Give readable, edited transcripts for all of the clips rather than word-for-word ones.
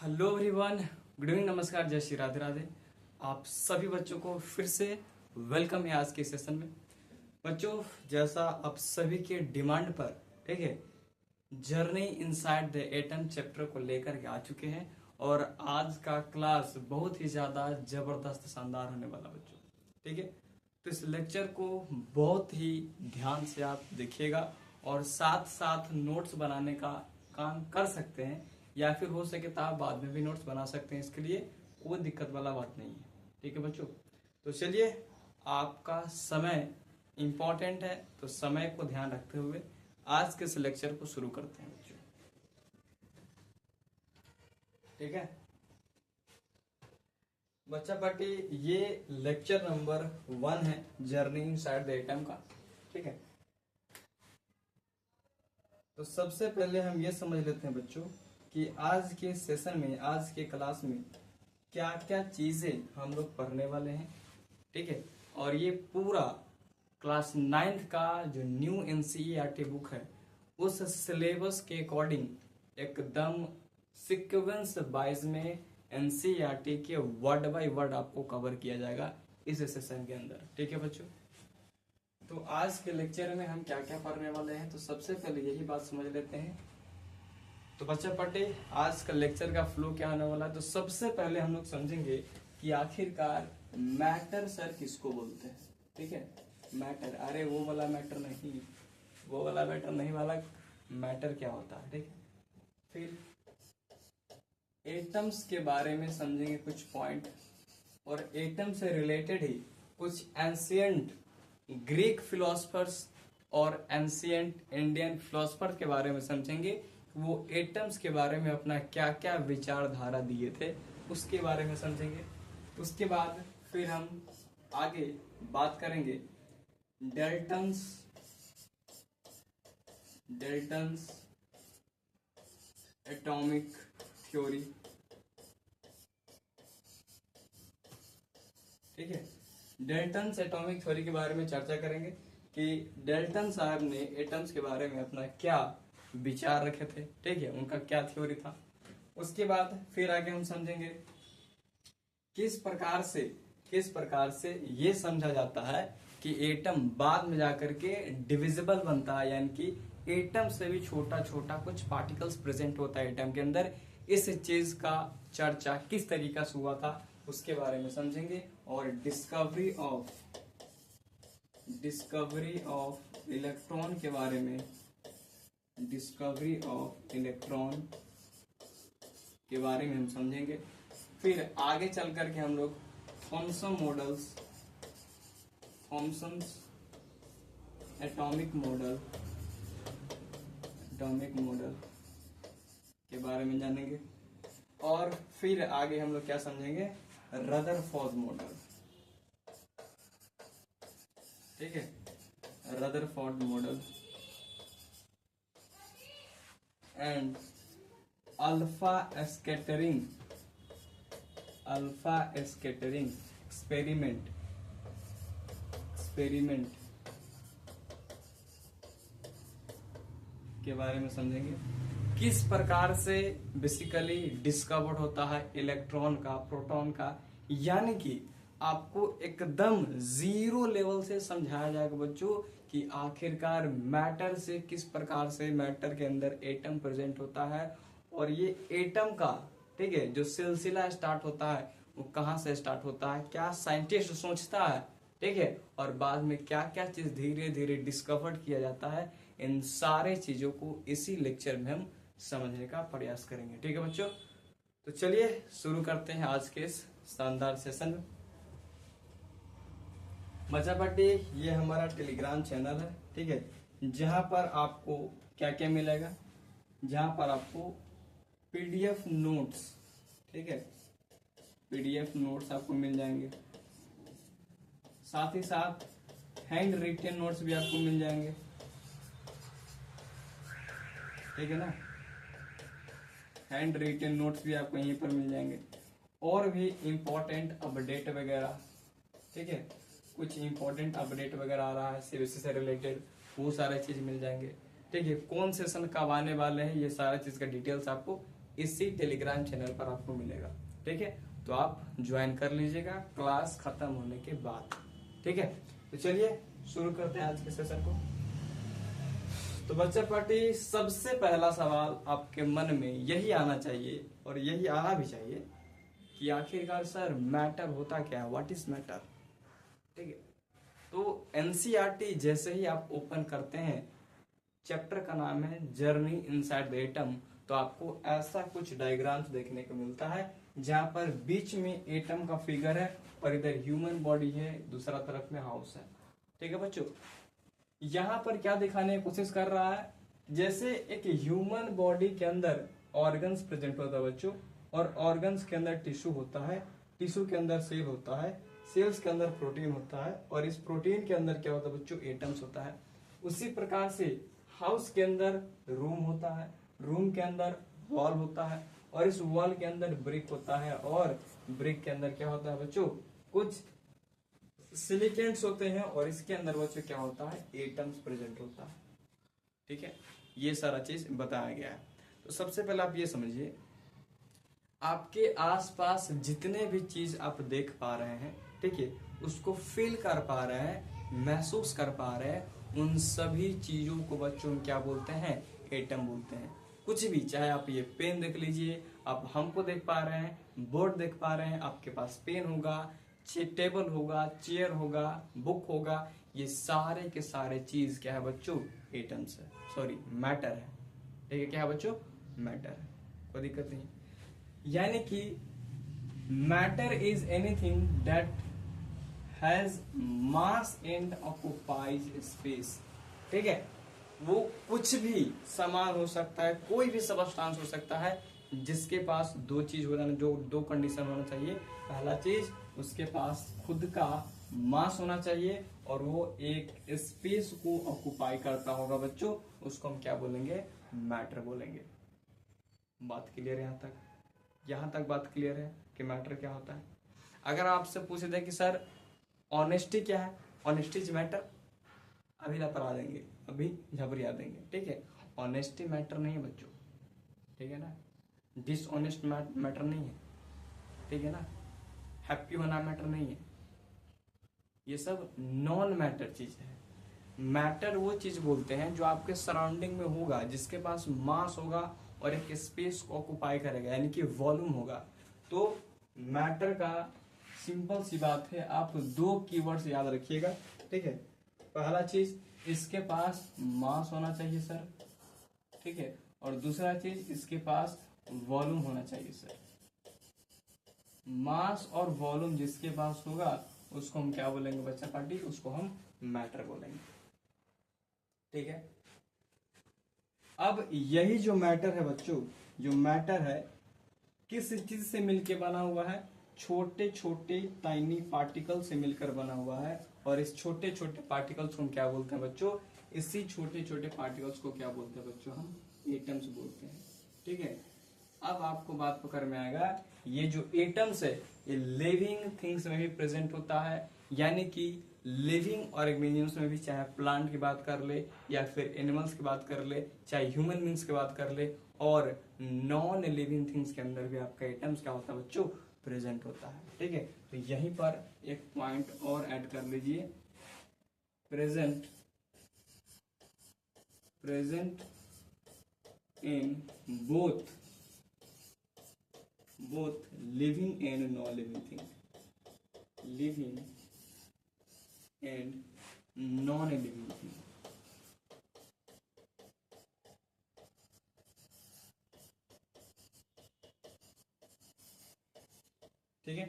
Hello everyone, good evening, नमस्कार, जय श्री राधे राधे। आप सभी बच्चों को फिर से वेलकम है आज के सेशन में। बच्चों, जैसा आप सभी के डिमांड पर, ठीक है, journey inside the atom chapter को लेकर के आ चुके हैं और आज का क्लास बहुत ही ज्यादा जबरदस्त शानदार होने वाला बच्चों, ठीक है। तो इस लेक्चर को बहुत ही ध्यान से आप देखिएगा और साथ साथ नोट्स बनाने का काम कर सकते हैं, या फिर हो सके तो आप बाद में भी नोट्स बना सकते हैं। इसके लिए कोई दिक्कत वाला बात नहीं है, ठीक है बच्चों। तो चलिए, आपका समय इंपॉर्टेंट है, तो समय को ध्यान रखते हुए आज के इस लेक्चर को शुरू करते हैं बच्चों, ठीक है। बच्चा पार्टी, ये लेक्चर नंबर 1 है जर्नी इनसाइड द एटम का, ठीक है। तो सबसे पहले हम ये समझ लेते हैं बच्चों कि आज के सेशन में, आज के क्लास में क्या क्या चीजें हम लोग पढ़ने वाले हैं, ठीक है। और ये पूरा क्लास 9th का जो न्यू एनसीईआरटी बुक है, उस सिलेबस के अकॉर्डिंग एकदम सीक्वेंस वाइज में एनसीईआरटी के वर्ड बाय वर्ड आपको कवर किया जाएगा इस सेशन के अंदर, ठीक है बच्चों। तो आज के लेक्चर में हम क्या क्या पढ़ने वाले हैं, तो सबसे पहले यही बात समझ लेते हैं। तो बच्चा पटे, आज का लेक्चर का फ्लो क्या होने वाला है। तो सबसे पहले हम लोग समझेंगे कि आखिरकार मैटर सर किसको बोलते हैं, ठीक है। मैटर, अरे वो वाला मैटर नहीं, वो वाला मैटर नहीं, वाला मैटर क्या होता है, ठीक है। फिर एटम्स के बारे में समझेंगे कुछ पॉइंट, और एटम से रिलेटेड ही कुछ एंशियंट ग्रीक फिलोसफर्स और एंशियंट इंडियन फिलोसफर के बारे में समझेंगे। वो एटम्स के बारे में अपना क्या क्या विचारधारा दिए थे, उसके बारे में समझेंगे। उसके बाद फिर हम आगे बात करेंगे डेल्टन्स एटॉमिक थ्योरी, ठीक है। डेल्टन्स एटॉमिक थ्योरी के बारे में चर्चा करेंगे कि डेल्टन साहब ने एटम्स के बारे में अपना क्या विचार रखे थे, ठीक है, उनका क्या थ्योरी था। उसके बाद फिर आगे हम समझेंगे किस प्रकार से ये समझा जाता है कि एटम बाद में जाकर के डिविजिबल बनता है, यानी कि एटम से भी छोटा छोटा कुछ पार्टिकल्स प्रेजेंट होता है एटम के अंदर। इस चीज का चर्चा किस तरीका से हुआ था उसके बारे में समझेंगे। और डिस्कवरी ऑफ इलेक्ट्रॉन के बारे में, डिस्कवरी ऑफ इलेक्ट्रॉन के बारे में हम समझेंगे। फिर आगे चल करके हम लोग थॉमसन एटॉमिक मॉडल के बारे में जानेंगे। और फिर आगे हम लोग क्या समझेंगे, रदरफोर्ड मॉडल, ठीक है, Rutherford model and alpha scattering experiment के बारे में समझेंगे। किस प्रकार से बेसिकली डिस्कवर्ड होता है इलेक्ट्रॉन का, प्रोटॉन का, यानी कि आपको एकदम जीरो लेवल से समझाया जाएगा बच्चों कि आखिरकार मैटर से किस प्रकार से मैटर के अंदर एटम प्रेजेंट होता है, और ये एटम का, ठीक है, जो सिलसिला स्टार्ट होता है वो कहाँ से स्टार्ट होता है, क्या साइंटिस्ट सोचता है, ठीक है, और बाद में क्या क्या चीज धीरे धीरे डिस्कवर्ड किया जाता है। इन सारे चीजों को इसी लेक्चर में हम समझने का प्रयास करेंगे, ठीक है बच्चों। तो चलिए शुरू करते हैं आज के इस शानदार सेशन में। बच्चा पार्टी, ये हमारा टेलीग्राम चैनल है, ठीक है, जहां पर आपको क्या क्या मिलेगा, जहां पर आपको पीडीएफ नोट्स, ठीक है, पीडीएफ नोट्स आपको मिल जाएंगे, साथ ही साथ हैंड रिटन नोट्स भी आपको मिल जाएंगे, ठीक है ना। हैंड रिटन नोट्स भी आपको यहीं पर मिल जाएंगे, और भी इम्पोर्टेंट अपडेट वगैरह, ठीक है, कुछ इम्पोर्टेंट अपडेट वगैरह आ रहा है सीबीएसई से रिलेटेड, वो सारे चीज मिल जाएंगे, ठीक है। कौन सेशन कब आने वाले हैं, ये सारा चीज का डिटेल्स आपको इसी टेलीग्राम चैनल पर आपको मिलेगा। ठीक है, तो आप ज्वाइन कर लीजिएगा क्लास खत्म होने के बाद। ठीक है, तो चलिए शुरू करते हैं आज के सेशन को। तो बच्चा पार्टी, सबसे पहला सवाल आपके मन में यही आना चाहिए और यही आना भी चाहिए कि आखिरकार सर मैटर होता क्या है, व्हाट इज मैटर। ठीक है, तो एनसीईआरटी जैसे ही आप ओपन करते हैं, चैप्टर का नाम है जर्नी इनसाइड द एटम, तो आपको ऐसा कुछ डायग्राम्स देखने को मिलता है जहां पर बीच में एटम का फिगर है और इधर ह्यूमन बॉडी है, दूसरा तरफ में हाउस है। ठीक है बच्चों, यहाँ पर क्या दिखाने की कोशिश कर रहा है, जैसे एक ह्यूमन बॉडी के अंदर ऑर्गन्स प्रेजेंट होता है बच्चों, और ऑर्गन्स के अंदर टिश्यू होता है, टिश्यू के अंदर सेल होता है, सेल्स के अंदर प्रोटीन होता है, और इस प्रोटीन के अंदर क्या होता है बच्चों, एटम्स होता है। उसी प्रकार से हाउस के अंदर रूम होता है, रूम के अंदर वॉल होता है, और इस वॉल के अंदर ब्रिक होता है, और ब्रिक के अंदर क्या होता है बच्चों, कुछ सिलिकेंट्स होते हैं, और इसके अंदर बच्चों क्या होता है, एटम्स प्रेजेंट होता है। ठीक है, ये सारा चीज बताया गया है। तो सबसे पहले आप ये समझिए, आपके आसपास जितने भी चीज आप देख पा रहे हैं, ठीक है, उसको फील कर पा रहे हैं, महसूस कर पा रहे हैं, उन सभी चीजों को बच्चों क्या बोलते हैं, एटम बोलते हैं। कुछ भी, चाहे आप ये पेन देख लीजिए, आप हमको देख पा रहे हैं, बोर्ड देख पा रहे हैं, आपके पास पेन होगा, टेबल होगा, चेयर होगा, बुक होगा, ये सारे के सारे चीज क्या है बच्चों, एटम्स है, सॉरी मैटर है। ठीक है, क्या है बच्चों, मैटर है, कोई दिक्कत नहीं। यानी कि matter is anything that has mass and occupies space. ठीक है, वो कुछ भी सामान हो सकता है, कोई भी सबस्टांस हो सकता है जिसके पास दो चीज होना, जो दो कंडीशन होना चाहिए। पहला चीज, उसके पास खुद का मास होना चाहिए और वो एक स्पेस को ऑक्युपाई करता होगा बच्चों, उसको हम क्या बोलेंगे, मैटर बोलेंगे। बात क्लियर है यहाँ तक? यहाँ तक बात क्लियर है कि मैटर क्या होता है। अगर आपसे पूछे दे कि सर ऑनेस्टी क्या है, ऑनेस्टी इज मैटर, अभी लापरा देंगे, अभी झबरिया देंगे। ठीक है, ऑनेस्टी मैटर नहीं है बच्चों, ठीक है ना, डिसऑनेस्ट मैटर नहीं है, ठीक है ना, हैप्पी होना मैटर नहीं है, ये सब नॉन मैटर चीज है। मैटर वो चीज बोलते हैं जो आपके सराउंडिंग में होगा, जिसके पास मास होगा और एक स्पेस को ऑक्युपाई करेगा, यानी कि वॉल्यूम होगा। तो मैटर का सिंपल सी बात है, आप दो कीवर्ड्स याद रखिएगा। ठीक है, पहला चीज, इसके पास मास होना चाहिए सर, ठीक है, और दूसरा चीज, इसके पास वॉल्यूम होना चाहिए सर। मास और वॉल्यूम जिसके पास होगा उसको हम क्या बोलेंगे बच्चा पार्टी, उसको हम मैटर बोलेंगे। ठीक है, अब यही जो मैटर है बच्चों, जो मैटर है किस चीज से मिलकर बना हुआ है, छोटे छोटे टाइनी पार्टिकल से मिलकर बना हुआ है, और इस छोटे छोटे पार्टिकल्स को हम क्या बोलते हैं बच्चों, इसी छोटे छोटे पार्टिकल्स को क्या बोलते हैं बच्चों, हम एटम्स बोलते हैं। ठीक है, अब आपको बात पकड़ में आएगा, ये जो एटम्स है ये लिविंग थिंग्स में भी प्रेजेंट होता है, यानी कि लिविंग ऑर्गेनिजम्स में भी, चाहे प्लांट की बात कर ले या फिर एनिमल्स की बात कर ले, चाहे ह्यूमन बींग्स की बात कर ले, और नॉन लिविंग थिंग्स के अंदर भी आपका एटम्स क्या होता है बच्चों, प्रेजेंट होता है। ठीक है, तो यहीं पर एक पॉइंट और ऐड कर लीजिए, present in both living and non living thing, living and non living thing. ठीक है,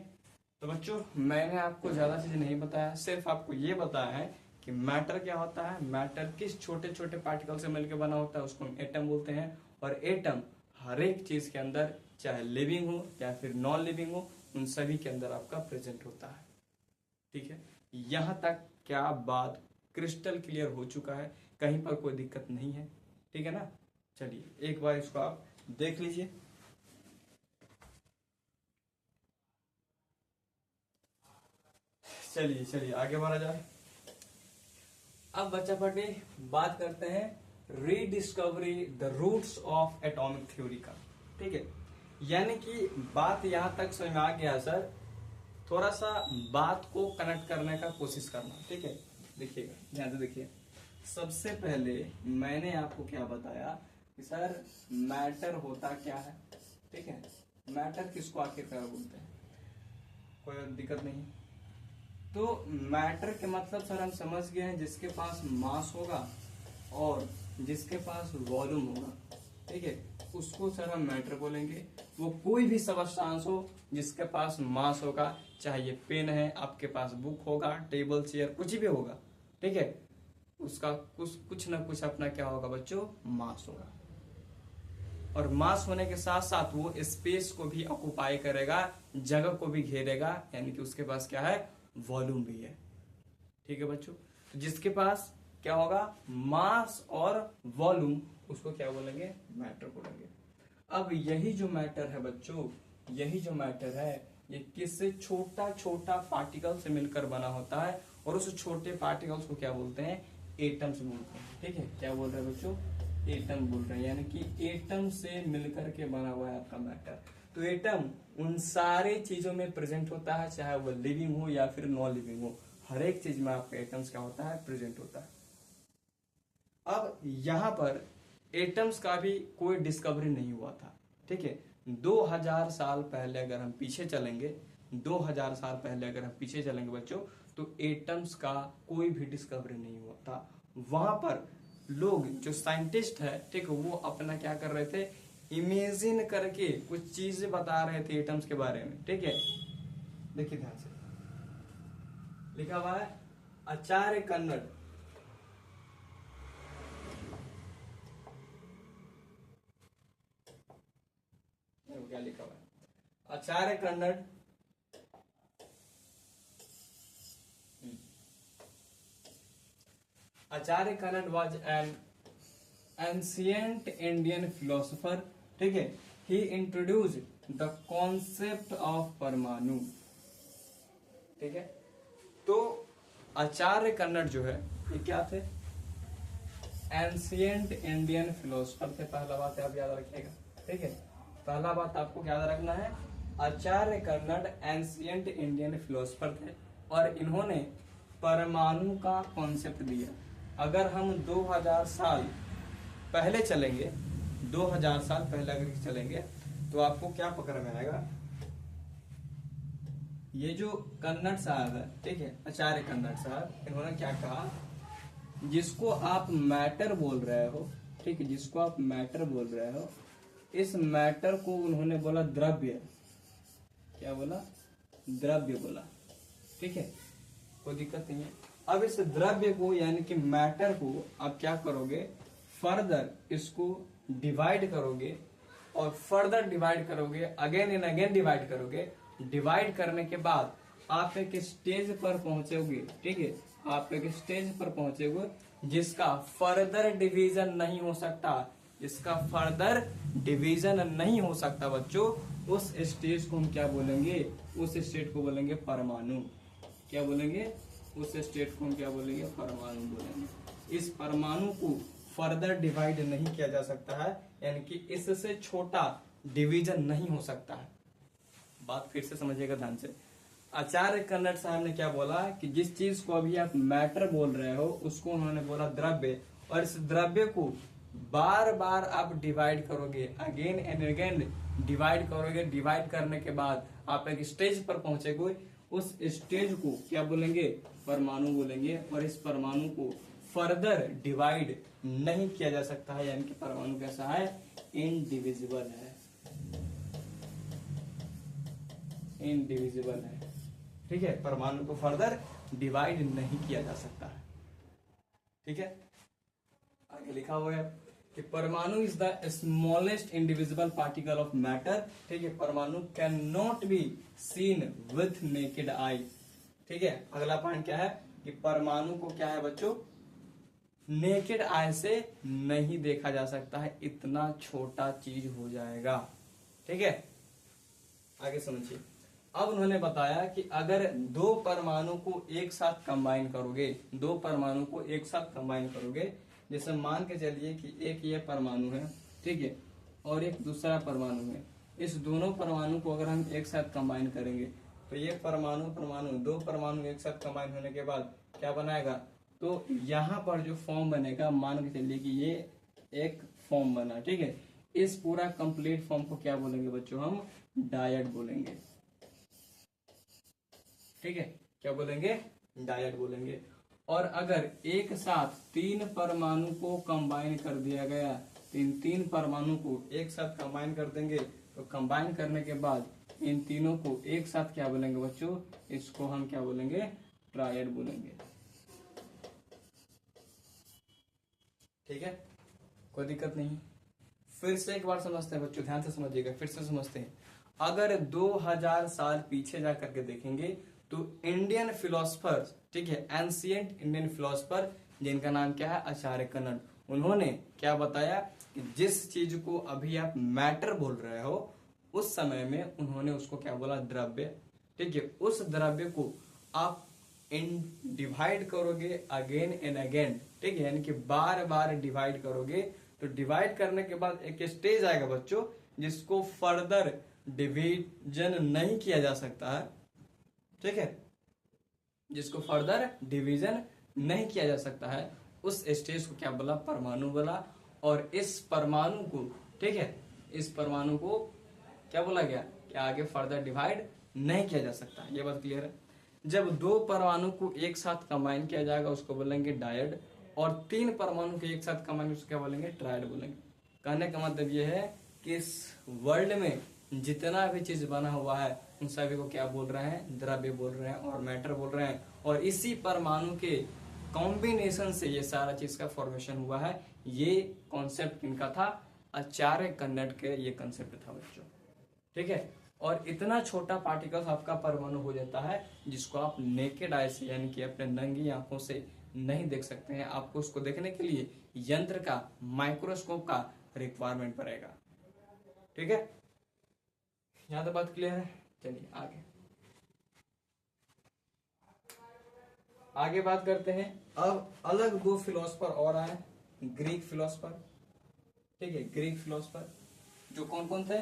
तो बच्चों मैंने आपको ज्यादा चीज नहीं बताया, सिर्फ आपको ये बताया है कि मैटर क्या होता है, मैटर किस छोटे छोटे पार्टिकल से मिलकर बना होता है, उसको हम एटम बोलते हैं। और एटम हर एक चीज के अंदर, चाहे लिविंग हो या फिर नॉन लिविंग हो, उन सभी के अंदर आपका प्रेजेंट होता है। ठीक है, यहां तक क्या बात क्रिस्टल क्लियर हो चुका है, कहीं पर कोई दिक्कत नहीं है। ठीक है ना, चलिए एक बार इसको आप देख लीजिए। चलिए चलिए आगे बढ़ा जाए। अब बच्चा पढ़े, बात करते हैं rediscovery the roots of atomic theory का। ठीक है, यानी कि बात यहाँ तक समझ में आ गया सर। थोड़ा सा बात को कनेक्ट करने का कोशिश करना, ठीक है। देखिएगा, ध्यान से देखिए। सबसे पहले मैंने आपको क्या बताया कि सर मैटर होता क्या है, ठीक है। मैटर किसको आखिरकार बोलते हैं, कोई दिक्कत नहीं। तो मैटर के मतलब सर हम समझ गए हैं, जिसके पास मास होगा और जिसके पास वॉल्यूम होगा, ठीक है, उसको सर हम मैटर बोलेंगे। वो कोई भी सब्सटेंस हो जिसके पास मास होगा, चाहे ये पेन है, आपके पास बुक होगा, टेबल चेयर कुछ भी होगा, ठीक है, उसका कुछ ना कुछ अपना क्या होगा बच्चों, मास होगा। और मास होने के साथ साथ वो स्पेस को भी ऑक्युपाई करेगा, जगह को भी घेरेगा, यानी कि उसके पास क्या है, वॉल्यूम भी है, ठीक है बच्चों। तो जिसके पास क्या होगा, मास और वॉल्यूम, उसको क्या बोलेंगे, मैटर बोलेंगे। अब यही जो मैटर है बच्चों, यही जो मैटर है, ये किससे, छोटा छोटा पार्टिकल से मिलकर बना होता है, और उस छोटे पार्टिकल्स को क्या बोलते हैं, एटम्स बोलते हैं, ठीक है। क्या बोल रहे हैं बच्चों, एटम बोल रहे हैं, यानी कि एटम से मिलकर के बना हुआ है आपका मैटर। तो एटम उन सारे चीजों में प्रेजेंट होता है, चाहे वो लिविंग हो या फिर नॉन लिविंग हो, हर एक चीज में आपका एटम्स क्या होता है, प्रेजेंट होता है। अब यहाँ पर एटम्स का भी कोई डिस्कवरी नहीं हुआ था, ठीक है। 2000 साल पहले अगर हम पीछे चलेंगे, 2000 साल पहले अगर हम पीछे चलेंगे बच्चों, तो एटम्स का कोई भी डिस्कवरी नहीं हुआ था। वहां पर लोग जो साइंटिस्ट है, ठीक है, वो अपना क्या कर रहे थे, इमेजिन करके कुछ चीजें बता रहे थे एटम्स के बारे में, ठीक है। देखिए ध्यान से, लिखा हुआ है आचार्य कन्नड़, क्या लिखा हुआ है, Acharya Kanad Acharya Kanad was an ancient Indian philosopher, ठीक है। He introduce the concept of paramanu, ठीक है। तो आचार्य कन्नड़ जो है, ये क्या थे, एंशियंट इंडियन फिलोसोफर थे। पहला बात आप याद रखिएगा, ठीक है। पहला बात आपको याद रखना है, Acharya Kannada ancient Indian philosopher थे, और इन्होंने परमाणु का कॉन्सेप्ट दिया। अगर हम 2000 साल पहले चलेंगे, 2000 साल पहले अगर चलेंगे, तो आपको क्या पकड़ में आएगा, ये जो कन्नड़ साहब है, ठीक है, आचार्य कन्नड़ साहब, इन्होंने क्या कहा, जिसको आप मैटर बोल रहे हो, ठीक है, जिसको आप मैटर बोल रहे हो, इस मैटर को उन्होंने बोला द्रव्य। क्या बोला, द्रव्य बोला, ठीक है, कोई दिक्कत नहीं है। अब इस द्रव्य को यानी कि मैटर को आप क्या करोगे, फर्दर इसको डिवाइड करोगे, और फर्दर डिवाइड करोगे, अगेन एंड अगेन डिवाइड करोगे। डिवाइड करने के बाद आप एक स्टेज पर पहुंचोगे, ठीक है, आप एक स्टेज पर पहुंचोगे जिसका फर्दर डिवीजन नहीं हो सकता, जिसका फर्दर डिवीजन नहीं हो सकता बच्चों। उस स्टेज को हम क्या बोलेंगे, उस स्टेट को बोलेंगे परमाणु। क्या बोलेंगे, उस स्टेट को हम क्या बोलेंगे, परमाणु बोलेंगे। इस परमाणु को फर्दर डिवाइड नहीं किया जा सकता है, यानी कि इससे छोटा डिवीजन नहीं हो सकता है। बात फिर से समझिएगा ध्यान से। आचार्य कन्नड़ साहब ने क्या बोला कि जिस चीज को अभी आप मैटर बोल रहे हो, उसको उन्होंने बोला द्रव्य, और इस द्रव्य को बार बार आप डिवाइड करोगे, अगेन एंड अगेन डिवाइड करोगे। डिवाइड करने के बाद आप एक स्टेज पर पहुंचेगे, उस स्टेज को क्या बोलेंगे, परमाणु बोलेंगे। और इस परमाणु को फर्दर डिवाइड नहीं किया जा सकता है, यानी कि परमाणु कैसा है, इनडिविजिबल है, इनडिविजिबल है, ठीक है। परमाणु को फर्दर डिवाइड नहीं किया जा सकता है, ठीक है। आगे लिखा हुआ है कि परमाणु is the smallest indivisible particle of matter, ठीक है। परमाणु can not be seen with naked eye, ठीक है। अगला पॉइंट क्या है कि परमाणु को क्या है बच्चों, नेकेड आई से नहीं देखा जा सकता है, इतना छोटा चीज हो जाएगा, ठीक है। आगे समझिए। अब उन्होंने बताया कि अगर दो परमाणु को एक साथ कंबाइन करोगे, दो परमाणु को एक साथ कंबाइन करोगे, जैसे मान के चलिए कि एक ये परमाणु है, ठीक है, और एक दूसरा परमाणु है, इस दोनों परमाणु को अगर हम एक साथ कंबाइन करेंगे तो ये परमाणु दो परमाणु एक साथ कंबाइन होने के बाद क्या बनाएगा, तो यहाँ पर जो फॉर्म बनेगा, मान के चलिए कि ये एक फॉर्म बना, ठीक है। इस पूरा कंप्लीट फॉर्म को क्या बोलेंगे बच्चों, हम डायड बोलेंगे, ठीक है। क्या बोलेंगे, डायड बोलेंगे। और अगर एक साथ तीन परमाणु को कंबाइन कर दिया गया, तीन परमाणु को एक साथ कंबाइन कर देंगे, तो कंबाइन करने के बाद इन तीनों को एक साथ क्या बोलेंगे बच्चों, इसको हम क्या बोलेंगे, ट्रायड बोलेंगे, ठीक है। कोई दिक्कत नहीं। फिर से एक बार समझते हैं बच्चों, ध्यान से समझिएगा, फिर से समझते हैं। अगर 2000 साल पीछे जा करके देखेंगे तो इंडियन फिलोसफर्स, ठीक है, एंशिएंट इंडियन फिलोसफर, जिनका नाम क्या है, आचार्य कन्नड़, उन्होंने क्या बताया कि जिस चीज को अभी आप मैटर बोल रहे हो, उस समय में उन्होंने उसको क्या बोला, द्रव्य, ठीक है। उस द्रव्य को आप डिवाइड करोगे अगेन एंड अगेन, ठीक है, यानी कि बार बार डिवाइड करोगे, तो डिवाइड करने के बाद एक स्टेज आएगा बच्चों जिसको फर्दर डिवीजन नहीं किया जा सकता है, ठीक है, जिसको फर्दर डिवीजन नहीं किया जा सकता है, उस स्टेज को क्या बोला, परमाणु बोला। और इस परमाणु को, ठीक है, इस परमाणु को क्या बोला गया कि आगे फर्दर डिवाइड नहीं किया जा सकता। ये बात क्लियर है। जब दो परमाणु को एक साथ कंबाइन किया जाएगा उसको बोलेंगे डायड, और तीन परमाणु को एक साथ कंबाइन उसको क्या बोलेंगे, ट्रायड बोलेंगे। कहने का मतलब ये है कि इस वर्ल्ड में जितना भी चीज बना हुआ है उन सभी को क्या बोल रहे हैं, द्रव्य बोल रहे हैं और मैटर बोल रहे हैं। और इसी परमाणु के कॉम्बिनेशन से ये सारा चीज का फॉर्मेशन हुआ है। ये कॉन्सेप्ट किनका था, आचार्य कन्नड़ के ये कॉन्सेप्ट था बच्चों, ठीक है। और इतना छोटा पार्टिकल आपका परमाणु हो जाता है जिसको आप नेकेड आई से, यानी कि अपने नंगी आंखों से नहीं देख सकते हैं। आपको उसको देखने के लिए यंत्र का, माइक्रोस्कोप का रिक्वायरमेंट पड़ेगा, ठीक है। यहाँ तो बात क्लियर है। चलिए आगे बात करते हैं। अब अलग दो फिलोसफर और आए, ग्रीक फिलोसफर, ठीक है, ग्रीक फिलोसफर जो कौन कौन थे,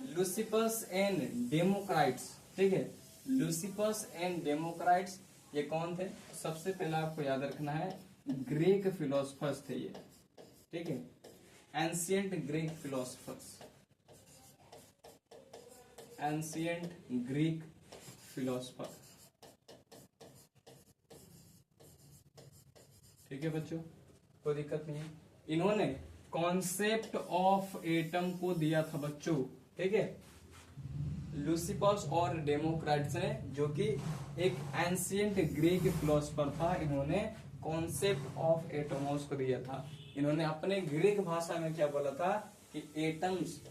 लुसिपस एंड डेमोक्राइट्स, ठीक है, लुसिपस एंड डेमोक्राइट्स, ये कौन थे, सबसे पहले आपको याद रखना है ग्रीक फिलोसफर्स थे ये, ठीक है, ancient Greek philosophers, ancient Greek philosopher, ठीक है बच्चों, कोई दिक्कत नहीं है। इन्होंने कॉन्सेप्ट ऑफ एटम को दिया था बच्चों, ठीक है, लुसिपस और डेमोक्राइट्स ने, जो कि एक एंशिएंट ग्रीक फिलोसफर था, इन्होंने कॉन्सेप्ट ऑफ एटमोस को दिया था। इन्होंने अपने ग्रीक भाषा में क्या बोला था कि एटम्स,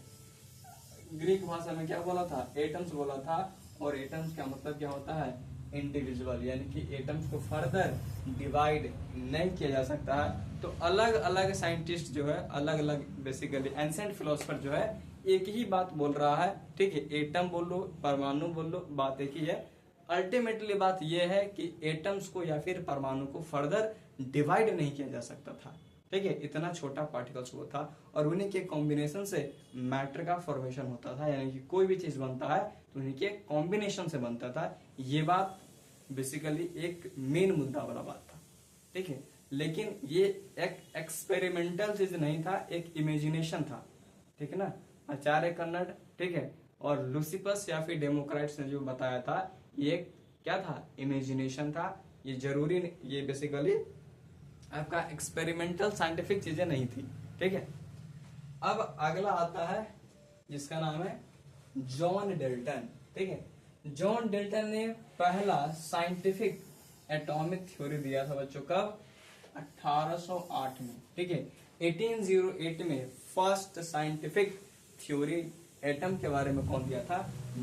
ग्रीक भाषा में क्या बोला था, एटम्स बोला था। और एटम्स का मतलब क्या होता है, इंडिविजुअल, यानी कि एटम्स को फर्दर डिवाइड नहीं किया जा सकता है। तो अलग अलग साइंटिस्ट जो है, अलग अलग बेसिकली एंशिएंट फिलोसफर जो है, एक ही बात बोल रहा है, ठीक है, एटम बोल लो, परमाणु बोल लो, बात एक ही है। अल्टीमेटली बात यह है कि एटम्स को या फिर परमाणु को फर्दर डिवाइड नहीं किया जा सकता था, ठीक है, इतना छोटा पार्टिकल्स वो था। और उन्हीं के कॉम्बिनेशन से मैटर का फॉर्मेशन होता था, यानी कि कोई भी चीज बनता है तो उन्हीं के कॉम्बिनेशन से बनता था। ये बात बेसिकली एक मेन मुद्दा वाला बात था, ठीक है। लेकिन ये एक एक्सपेरिमेंटल चीज नहीं था, एक इमेजिनेशन था, ठीक है ना। आचार्य कन्नड़, ठीक है, और लुसिपस या फिर डेमोक्राइट्स ने जो बताया था, ये क्या था, इमेजिनेशन था। ये जरूरी, ये बेसिकली आपका एक्सपेरिमेंटल साइंटिफिक चीजें नहीं थी, ठीक है। अब अगला आता है जिसका नाम है जॉन डेल्टन, ठीक है। जॉन डेल्टन ने पहला साइंटिफिक एटॉमिक थ्योरी दिया था बच्चों, कब, 1808 में, ठीक है। 1808 में फर्स्ट साइंटिफिक थ्योरी एटम के बारे में कौन दिया था,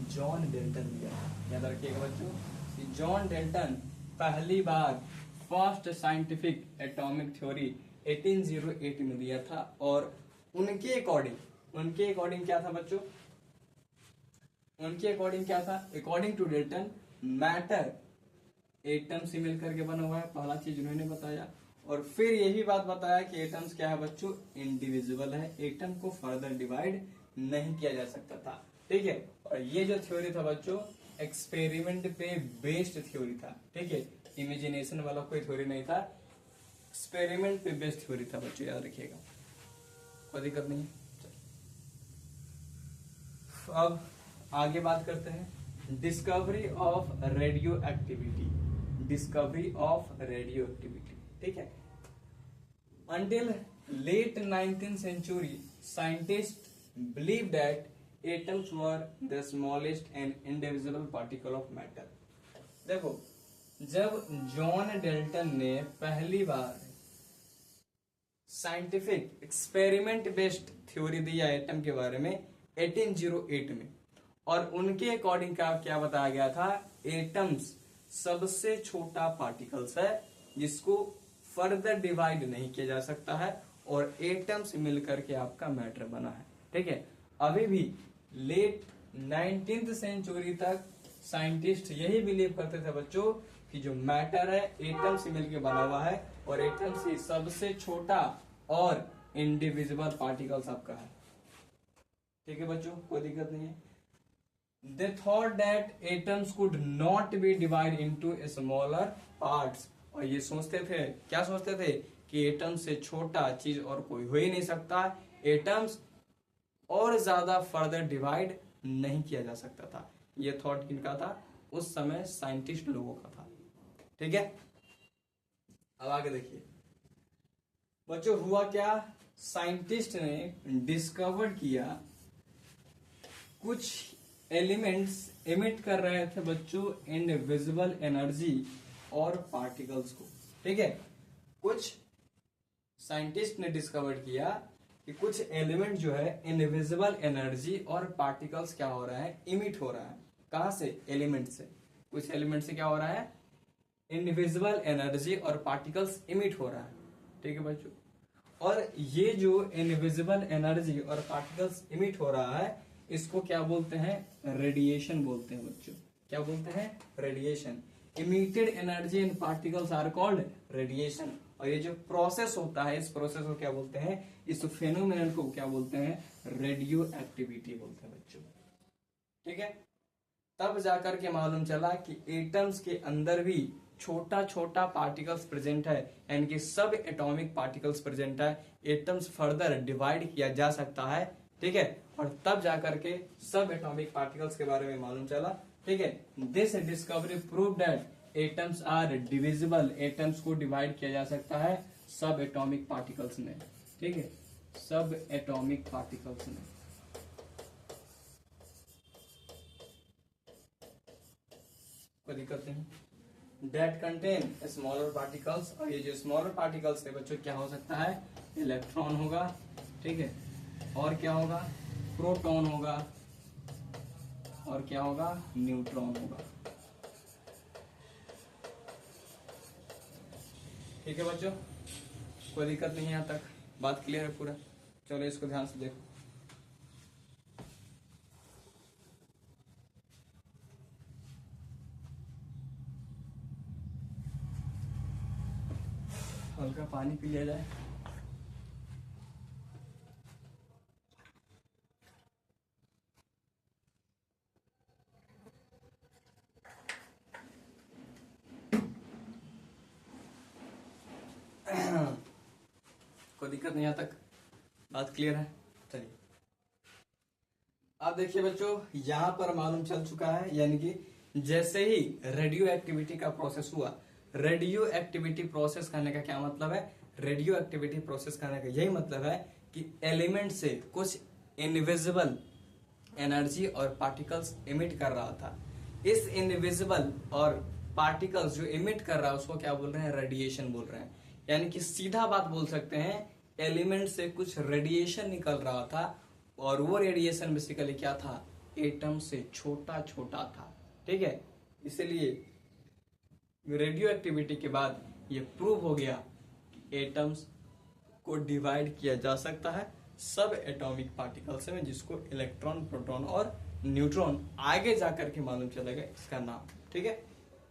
जॉन डेल्टन दिया था। याद रखिएगा बच्चों, जॉन डेल्टन पहली बार फर्स्ट साइंटिफिक एटॉमिक थ्योरी 1808 में दिया था। और उनके अकॉर्डिंग क्या था बच्चों, उनके अकॉर्डिंग क्या था, according to Dalton matter atom से मिलकर के बना हुआ है, पहला चीज उन्होंने बताया। और फिर यही बात बताया कि एटम्स क्या है बच्चों, इंडिविजुअल है, एटम को फर्दर डिवाइड नहीं किया जा सकता था। ठीक है, और ये जो थ्योरी था बच्चों एक्सपेरिमेंट पे बेस्ड थ्योरी था। ठीक है, इमेजिनेशन वाला कोई थ्योरी नहीं था, एक्सपेरिमेंट पे बेस्ड थ्योरी था बच्चों, याद रखिएगा, कोई दिक्कत नहीं है। अब आगे बात करते हैं discovery of radio activity, discovery of radio activity. ठीक है, until late 19th century scientists believed that atoms were the smallest and indivisible particle of matter। देखो, जब जॉन डेल्टन ने पहली बार साइंटिफिक एक्सपेरिमेंट बेस्ड थ्योरी दिया एटम के बारे में 1808 में, और उनके अकॉर्डिंग क्या बताया गया था, एटम्स सबसे छोटा पार्टिकल्स है जिसको फर्दर डिवाइड नहीं किया जा सकता है, और एटम्स मिलकर के आपका मैटर बना है। ठीक है, अभी भी लेट 19th सेंचुरी तक साइंटिस्ट यही बिलीव करते थे बच्चों कि जो मैटर है एटम से मिलकर बना हुआ है, और एटम से सबसे छोटा और इंडिविजिबल पार्टिकल्स आपका है। ठीक है बच्चों, कोई दिक्कत नहीं है। They thought that atoms could not be divided into smaller parts, और ये सोचते थे, क्या सोचते थे कि एटम से छोटा चीज और कोई हो ही नहीं सकता, एटम्स और ज्यादा फर्दर डिवाइड नहीं किया जा सकता था। ये थॉट किनका था, उस समय साइंटिस्ट लोगों का था। ठीक है, अब आगे देखिए बच्चों, हुआ क्या, साइंटिस्ट ने डिस्कवर किया कुछ एलिमेंट्स एमिट कर रहे थे बच्चों इनविजिबल एनर्जी और पार्टिकल्स को। ठीक है, कुछ साइंटिस्ट ने डिस्कवर किया कि कुछ एलिमेंट जो है इनविजिबल एनर्जी और पार्टिकल्स क्या हो रहा है, इमिट हो रहा है। कहां से, एलिमेंट से, कुछ एलिमेंट से क्या हो रहा है, इनविजिबल एनर्जी और पार्टिकल्स इमिट हो रहा है। ठीक है बच्चों, और ये जो इनविजिबल एनर्जी और पार्टिकल्स इमिट हो रहा है इसको क्या बोलते हैं, रेडिएशन बोलते हैं बच्चों। क्या बोलते हैं, radiation. Emitted energy in particles are called radiation. और ये जो प्रोसेस होता है इस प्रोसेस को क्या बोलते हैं, इस फेनोमेनन को क्या बोलते हैं, रेडियो एक्टिविटी बोलते हैं बच्चों। ठीक है, तब जाकर के मालूम चला कि एटम्स के अंदर भी छोटा छोटा पार्टिकल्स प्रेजेंट है, यानी कि सब एटॉमिक पार्टिकल्स प्रेजेंट है, एटम्स फर्दर डिवाइड किया जा सकता है। ठीक है, और तब जाकर के सब एटॉमिक पार्टिकल्स के बारे में मालूम चला। ठीक है, this discovery prove that atoms are divisible, atoms को डिवाइड किया जा सकता है सब एटॉमिक पार्टिकल्स में। ठीक है, सब एटॉमिक पार्टिकल्स में। कोई दिक्कत नहीं। दैट कंटेन स्मॉलर पार्टिकल्स, और ये जो स्मॉलर पार्टिकल्स है बच्चों क्या हो सकता है, इलेक्ट्रॉन होगा। ठीक है, और क्या होगा, प्रोटॉन होगा, और क्या होगा, न्यूट्रॉन होगा। ठीक है बच्चों, कोई दिक्कत नहीं है, यहां तक बात क्लियर है पूरा। चलो इसको ध्यान से देखो। हल्का पानी पी लिया जाए। कोई दिक्कत नहीं, यहां तक बात क्लियर है। चलिए अब देखिए बच्चों, यहां पर मालूम चल चुका है, यानी कि जैसे ही रेडियो एक्टिविटी का प्रोसेस हुआ, रेडियो एक्टिविटी प्रोसेस करने का क्या मतलब है, रेडियो एक्टिविटी प्रोसेस करने का यही मतलब है कि एलिमेंट से कुछ इनविजिबल एनर्जी और पार्टिकल्स इमिट कर रहा था। इस इनविजिबल और पार्टिकल्स जो इमिट कर रहा है उसको क्या बोल रहे हैं, रेडिएशन बोल रहे हैं। यानी कि सीधा बात बोल सकते हैं, एलिमेंट से कुछ रेडिएशन निकल रहा था, और वो रेडिएशन बेसिकली क्या था, एटम से छोटा छोटा था। ठीक है, इसलिए रेडियो एक्टिविटी के बाद ये प्रूव हो गया कि एटम्स को डिवाइड किया जा सकता है सब एटॉमिक पार्टिकल्स में, जिसको इलेक्ट्रॉन, प्रोटॉन और न्यूट्रॉन आगे जाकर के मालूम चलेगा इसका नाम। ठीक है,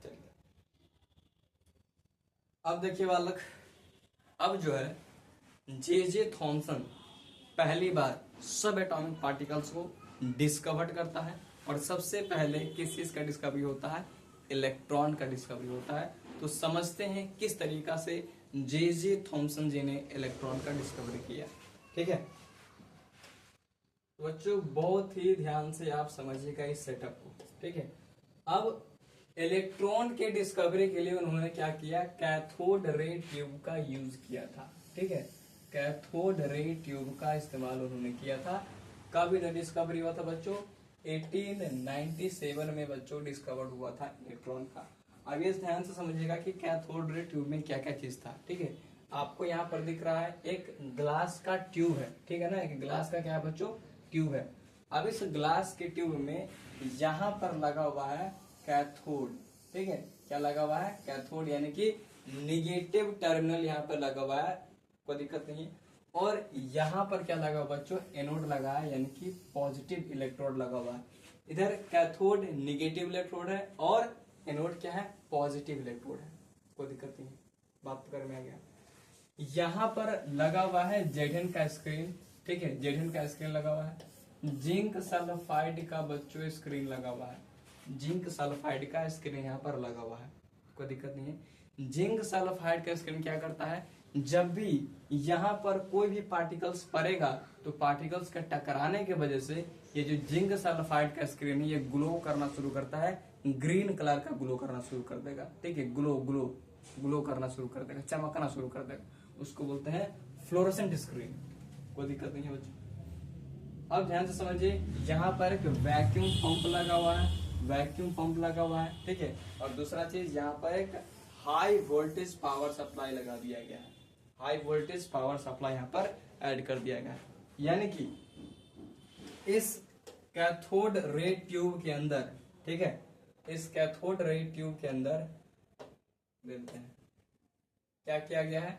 चलिए अब देखिए बालक, अब जो है जे जे थॉमसन पहली बार सब एटॉमिक पार्टिकल्स को डिस्कवर करता है। और सबसे पहले किस चीज का डिस्कवरी होता है? इलेक्ट्रॉन का डिस्कवरी होता है। तो समझते हैं किस तरीका से जे थॉमसन जी ने इलेक्ट्रॉन का डिस्कवरी किया। ठीक है बच्चों, बहुत ही ध्यान से आप समझिएगा इस सेटअप को। ठीक है, अब इलेक्ट्रॉन के डिस्कवरी के लिए उन्होंने क्या किया? कैथोड रे ट्यूब का यूज किया था। ठीक है, कैथोड रे ट्यूब का इस्तेमाल उन्होंने किया था। कब इन्हें डिस्कवरी हुआ था बच्चों? 1897 में बच्चों डिस्कवर हुआ था इलेक्ट्रॉन का। अब ये ध्यान से समझिएगा कि कैथोड रे ट्यूब में क्या क्या चीज था। ठीक है, आपको यहाँ पर दिख रहा है एक ग्लास का ट्यूब है। ठीक है ना, एक ग्लास का क्या है बच्चों? ट्यूब है। अब इस ग्लास के ट्यूब में यहाँ पर लगा हुआ है कैथोड। ठीक है, क्या लगा हुआ है? कैथोड, यानी कि निगेटिव टर्मिनल यहाँ पर लगा हुआ है, कोई दिक्कत नहीं है। और यहाँ पर क्या लगा हुआ बच्चों? एनोड लगा है, यानी कि पॉजिटिव इलेक्ट्रोड लगा हुआ है। इधर कैथोड निगेटिव इलेक्ट्रोड है और एनोड क्या है? पॉजिटिव इलेक्ट्रोड है, कोई दिक्कत नहीं है, बात पकड़ में आ गया। यहाँ पर लगा हुआ है जेडन का स्क्रीन। ठीक है, जेडन का स्क्रीन लगा हुआ है। जिंक सल्फाइड का बच्चों स्क्रीन लगा हुआ है। जिंक सल्फाइड का स्क्रीन यहाँ पर लगा हुआ है, कोई दिक्कत नहीं है। जिंक सल्फाइड का स्क्रीन क्या करता है? जब भी यहाँ पर कोई भी पार्टिकल्स पड़ेगा तो पार्टिकल्स के टकराने की वजह से ये जो जिंक सल्फाइड का स्क्रीन है ये ग्लो करना शुरू करता है, ग्रीन कलर का ग्लो करना शुरू कर देगा। ठीक है, ग्लो ग्लो ग्लो करना शुरू कर देगा, चमकना शुरू कर देगा, उसको बोलते हैं फ्लोरोसेंट स्क्रीन। कोई दिक्कत नहीं है बच्चों। अब ध्यान से समझिए, यहाँ पर एक वैक्यूम पंप लगा हुआ है, वैक्यूम पंप लगा हुआ है। ठीक है, और दूसरा चीज यहाँ पर एक हाई वोल्टेज पावर सप्लाई लगा दिया गया है। हाई वोल्टेज पावर सप्लाई यहाँ पर ऐड कर दिया गया है, यानी कि इस कैथोड रे ट्यूब के अंदर, ठीक है, इस कैथोड रे ट्यूब के अंदर देखते हैं क्या किया गया है।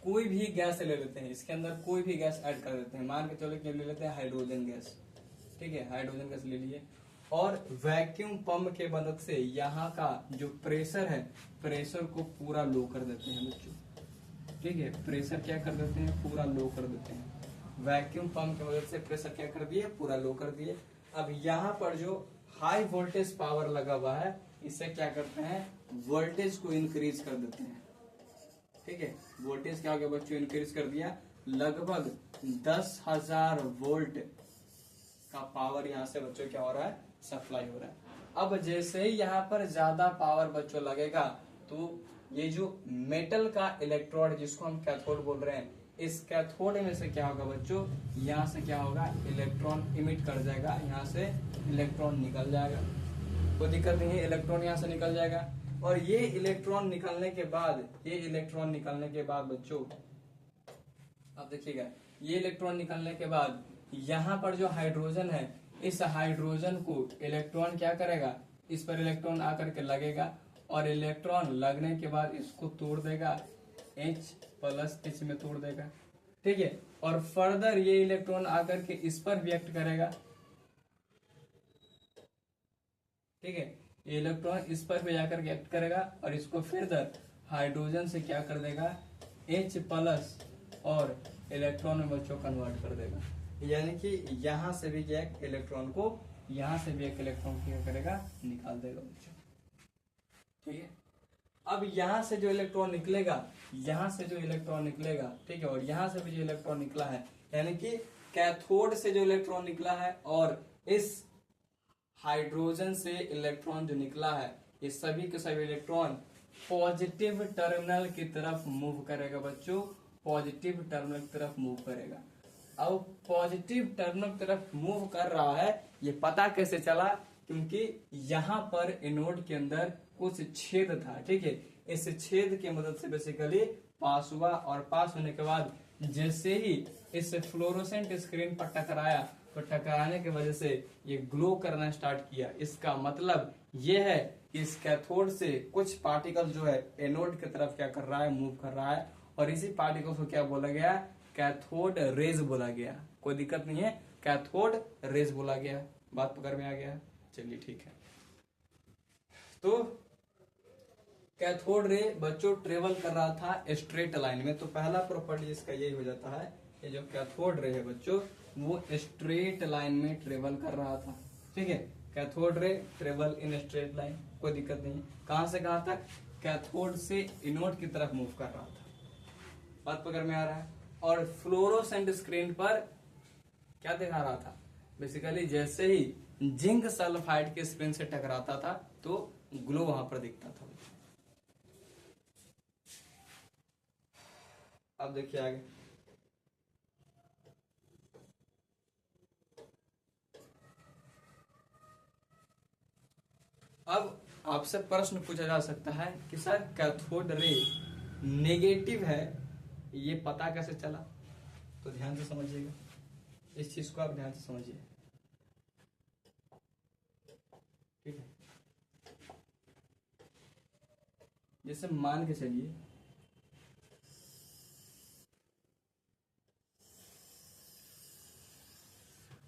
कोई भी गैस ले लेते हैं, इसके अंदर कोई भी गैस ऐड कर देते हैं। मान के चलो कि ले लेते हैं हाइड्रोजन गैस। ठीक है, हाइड्रोजन गैस ले लिए और वैक्यूम पंप के मदद से यहाँ का जो प्रेशर है, प्रेशर को पूरा लो कर देते हैं बच्चों। ठीक है, प्रेशर क्या कर देते हैं? पूरा लो कर देते हैं। वैक्यूम पंप की मदद से प्रेशर क्या कर दिए? पूरा लो कर दिए। अब यहाँ पर जो हाई वोल्टेज पावर लगा हुआ है, इससे क्या करते हैं? वोल्टेज को इंक्रीज कर देते हैं। ठीक है, वोल्टेज क्या हो गया बच्चों? इंक्रीज कर दिया। लगभग 10,000 वोल्ट का पावर यहाँ से बच्चों क्या हो रहा है? सप्लाई हो रहा है। अब जैसे ही यहाँ पर ज्यादा पावर बच्चों लगेगा तो ये जो मेटल का इलेक्ट्रोड जिसको हम कैथोड बोल रहे हैं, इस कैथोड में से क्या होगा बच्चों? यहाँ से क्या होगा? इलेक्ट्रॉन इमिट कर जाएगा, यहाँ से इलेक्ट्रॉन निकल जाएगा, कोई दिक्कत नहीं है, इलेक्ट्रॉन यहाँ से निकल जाएगा। और ये इलेक्ट्रॉन निकलने के बाद, ये इलेक्ट्रॉन निकलने के बाद बच्चों अब देखिएगा, ये इलेक्ट्रॉन निकलने के बाद यहाँ पर जो हाइड्रोजन है, इस हाइड्रोजन को इलेक्ट्रॉन क्या करेगा? इस पर इलेक्ट्रॉन आकर के लगेगा और इलेक्ट्रॉन लगने के बाद इसको तोड़ देगा, H+H में तोड़ देगा। ठीक है, और फर्दर ये इलेक्ट्रॉन आकर के इस पर रिएक्ट करेगा। ठीक है, ये इलेक्ट्रॉन इस पर भी जाकर रिएक्ट करेगा और इसको फिर हाइड्रोजन से क्या कर देगा? H+ और इलेक्ट्रॉन में बच्चों कन्वर्ट कर देगा। यानी कि यहाँ से भी एक इलेक्ट्रॉन को, यहाँ से भी एक इलेक्ट्रॉन क्या करेगा? निकाल देगा बच्चों। ठीक है, अब यहाँ से जो इलेक्ट्रॉन निकलेगा, यहाँ से जो इलेक्ट्रॉन निकलेगा, ठीक है, और यहाँ से भी जो इलेक्ट्रॉन निकला है, यानी कि कैथोड से जो इलेक्ट्रॉन निकला है और इस हाइड्रोजन से इलेक्ट्रॉन जो निकला है, ये सभी के सभी इलेक्ट्रॉन पॉजिटिव टर्मिनल की तरफ मूव करेगा बच्चों, पॉजिटिव टर्मिनल की तरफ मूव करेगा। अब पॉजिटिव टर्मिनल की तरफ मूव कर रहा है, ये पता कैसे चला? क्योंकि यहाँ पर एनोड के अंदर कुछ छेद था। ठीक है, इस छेद की मदद से बेसिकली पास हुआ और पास होने के बाद जैसे ही इस फ्लोरोसेंट स्क्रीन पर टकराया तो टकराने की वजह से ये ग्लो करना स्टार्ट किया। इसका मतलब ये है कि इस कैथोड से कुछ पार्टिकल जो है एनोड की तरफ क्या कर रहा है? मूव कर रहा है, और इसी पार्टिकल को क्या बोला गया? कैथोड रेज बोला गया। कोई दिक्कत नहीं है, कैथोड रेज बोला गया। बात पकड़ में आ गया? चलिए ठीक है। तो कैथोड रे बच्चों ट्रेवल कर रहा था स्ट्रेट लाइन में, तो पहला प्रॉपर्टी इसका यही हो जाता है, ये जो कैथोड रे है बच्चों वो स्ट्रेट लाइन में ट्रेवल कर रहा था। ठीक है, cathode ray travel in straight line, कोई दिक्कत नहीं। कहां से कहां तक? कैथोड से एनोड की तरफ मूव कर रहा था। बात पकड़ में आ रहा है। और फ्लोरोसेंट स्क्रीन पर क्या दिखा रहा था? बेसिकली जैसे ही जिंक सल्फाइड के स्क्रीन से टकराता था तो ग्लो वहां पर दिखता था। अब देखिए आगे, अब आपसे प्रश्न पूछा जा सकता है कि सर कैथोड रे नेगेटिव है, ये पता कैसे चला? तो ध्यान से समझिएगा, इस चीज को आप ध्यान से समझिए। ठीक है, जैसे मान के चलिए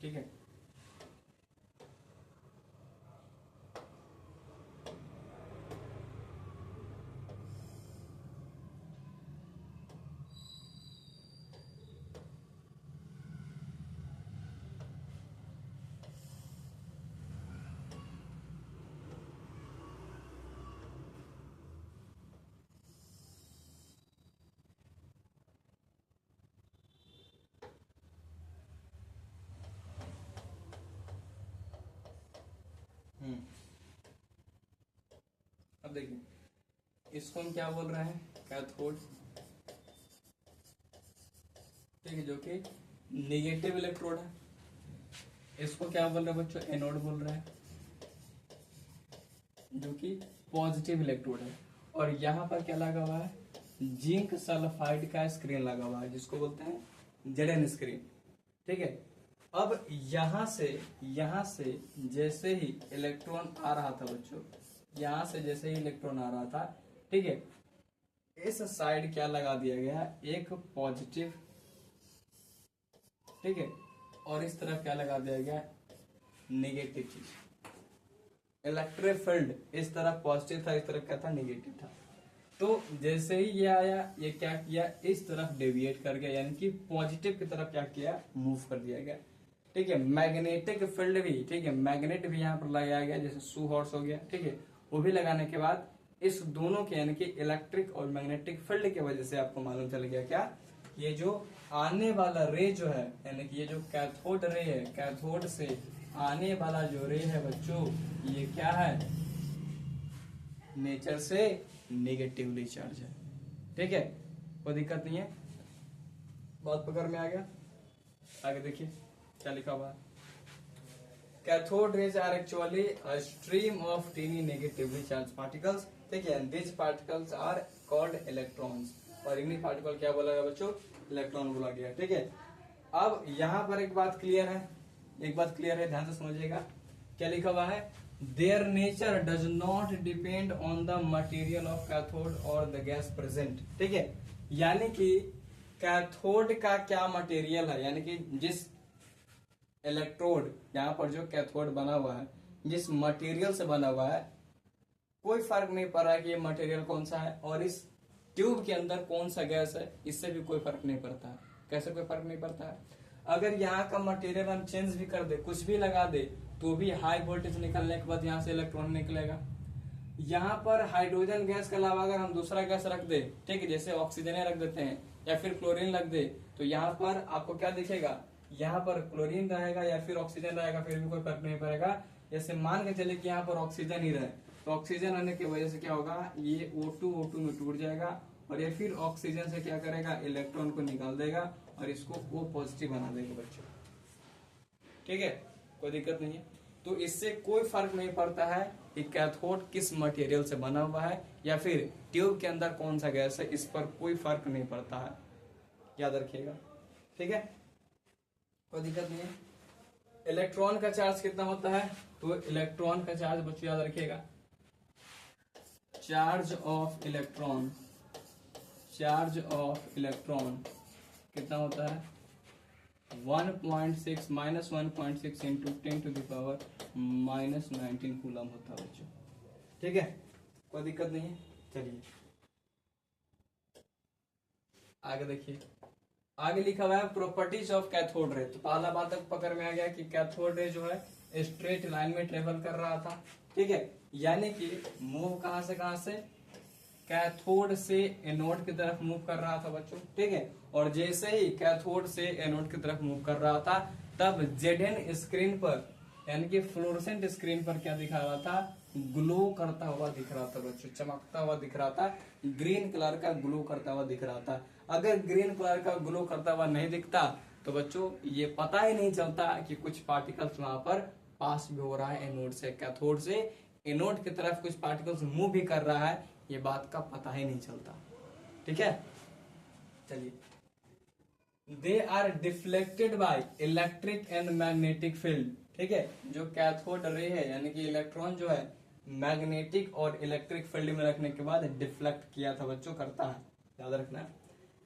ठीक है, अब देखिए इसको हम क्या बोल रहे हैं? कैथोड। ठीक है, जो कि निगेटिव इलेक्ट्रोड है। इसको क्या बोल रहे हैं बच्चों? एनोड बोल रहे हैं, जो कि पॉजिटिव इलेक्ट्रोड है। और यहाँ पर क्या लगा हुआ है? जिंक सल्फाइड का स्क्रीन लगा हुआ है, जिसको बोलते हैं जेडन स्क्रीन। ठीक है, अब यहां से जैसे ही इलेक्ट्रॉन आ रहा था बच्चों, यहां से जैसे ही इलेक्ट्रॉन आ रहा था, ठीक है, इस साइड क्या लगा दिया गया? एक पॉजिटिव। ठीक है, और इस तरफ क्या लगा दिया गया? नेगेटिव चीज। इलेक्ट्रिक फील्ड इस तरफ पॉजिटिव था, इस तरफ क्या था? नेगेटिव था। तो जैसे ही ये आया, ये क्या किया? इस तरफ डेविएट कर गया, यानी कि पॉजिटिव की तरफ क्या किया? मूव कर दिया गया। ठीक है, मैग्नेटिक फील्ड भी, ठीक है, मैग्नेट भी यहाँ पर लगाया गया, जैसे शू हॉर्स हो गया। ठीक है, वो भी लगाने के बाद इस दोनों के यानी कि इलेक्ट्रिक और मैग्नेटिक फील्ड की वजह से आपको मालूम चल गया क्या? ये जो आने वाला रे जो है, यानी कि ये जो कैथोड रे है, कैथोड से आने वाला जो रे है बच्चों, ये क्या है? नेचर से नेगेटिवली चार्ज है। ठीक है, कोई दिक्कत नहीं है, बात पकड़ में आ गया। आगे देखिए क्या लिखा हुआ है। Cathode rays are actually a stream of tiny negatively charge particles. ठीक है, this particles are called electrons. और इन्हीं पार्टिकल क्या बोला गया बच्चों? इलेक्ट्रॉन बोला गया। ठीक है, अब यहाँ पर एक बात क्लियर है, ध्यान से समझिएगा। क्या लिखा हुआ है? Their nature does not depend on the material of cathode और द गैस प्रेजेंट। ठीक है, यानी कि कैथोड का क्या मटेरियल है, यानी कि जिस इलेक्ट्रोड यहाँ पर जो कैथोड बना हुआ है, जिस मटेरियल से बना हुआ है, कोई फर्क नहीं पड़ रहा है कि ये मटेरियल कौन सा है और इस ट्यूब के अंदर कौन सा गैस है, इससे भी कोई फर्क नहीं पड़ता है। कैसे कोई फर्क नहीं पड़ता है? अगर यहाँ का मटेरियल हम चेंज भी कर दे, कुछ भी लगा दे, तो भी हाई वोल्टेज निकलने के बाद यहाँ से इलेक्ट्रॉन निकलेगा। यहाँ पर हाइड्रोजन गैस के अलावा अगर हम दूसरा गैस रख दे, ठीक है, जैसे ऑक्सीजन रख देते हैं या फिर क्लोरीन रख दे, तो यहाँ पर आपको क्या दिखेगा? यहाँ पर क्लोरीन रहेगा या फिर ऑक्सीजन रहेगा, फिर भी कोई फर्क नहीं पड़ेगा। जैसे मान के चले कि यहाँ पर ऑक्सीजन ही रहे, तो ऑक्सीजन रहने की वजह से क्या होगा? ये O2 में टूट जाएगा और ये फिर ऑक्सीजन से क्या करेगा? इलेक्ट्रॉन को निकाल देगा और इसको O पॉजिटिव बना देगा बच्चों। ठीक है, कोई दिक्कत नहीं है। तो इससे कोई फर्क नहीं पड़ता है कि कैथोड किस मटेरियल से बना हुआ है या फिर ट्यूब के अंदर कौन सा गैस है, इस पर कोई फर्क नहीं पड़ता है, याद रखिएगा। ठीक है, कोई दिक्कत नहीं है। इलेक्ट्रॉन का चार्ज कितना होता है? तो इलेक्ट्रॉन का चार्ज बच्चों याद रखिएगा, चार्ज ऑफ इलेक्ट्रॉन कितना होता है? 1.6 -1.6 इंटू 10⁻⁻19 कूलम होता है बच्चों। ठीक है, कोई दिक्कत नहीं है। चलिए आगे देखिए, आगे लिखा हुआ है प्रॉपर्टीज ऑफ कैथोड रे। तो पहला बात तक पकड़ में आ गया कि कैथोड रे जो है स्ट्रेट लाइन में ट्रेवल कर रहा था, ठीक है, यानी कि मूव कहां से कैथोड से एनोड की तरफ मूव कर रहा था बच्चों, ठीक है। और जैसे ही कैथोड से एनोड की तरफ मूव कर रहा था तब जेडन स्क्रीन पर यानी कि फ्लोरोसेंट स्क्रीन पर क्या दिखा रहा था, ग्लो करता हुआ दिख रहा था बच्चों, चमकता हुआ दिख रहा था, ग्रीन कलर का ग्लो करता हुआ दिख रहा था। अगर ग्रीन कलर का ग्लो करता हुआ नहीं दिखता तो बच्चों ये पता ही नहीं चलता कि कुछ पार्टिकल्स वहां पर पास भी हो रहा है एनोड से, कैथोड से एनोड की तरफ कुछ पार्टिकल्स मूव भी कर रहा है, ये बात का पता ही नहीं चलता, ठीक है। चलिए, they are deflected by electric and magnetic field, ठीक है। जो कैथोड रे है यानी कि इलेक्ट्रॉन जो है मैग्नेटिक और इलेक्ट्रिक फील्ड में रखने के बाद डिफ्लेक्ट किया था बच्चों, करता है, याद रखना।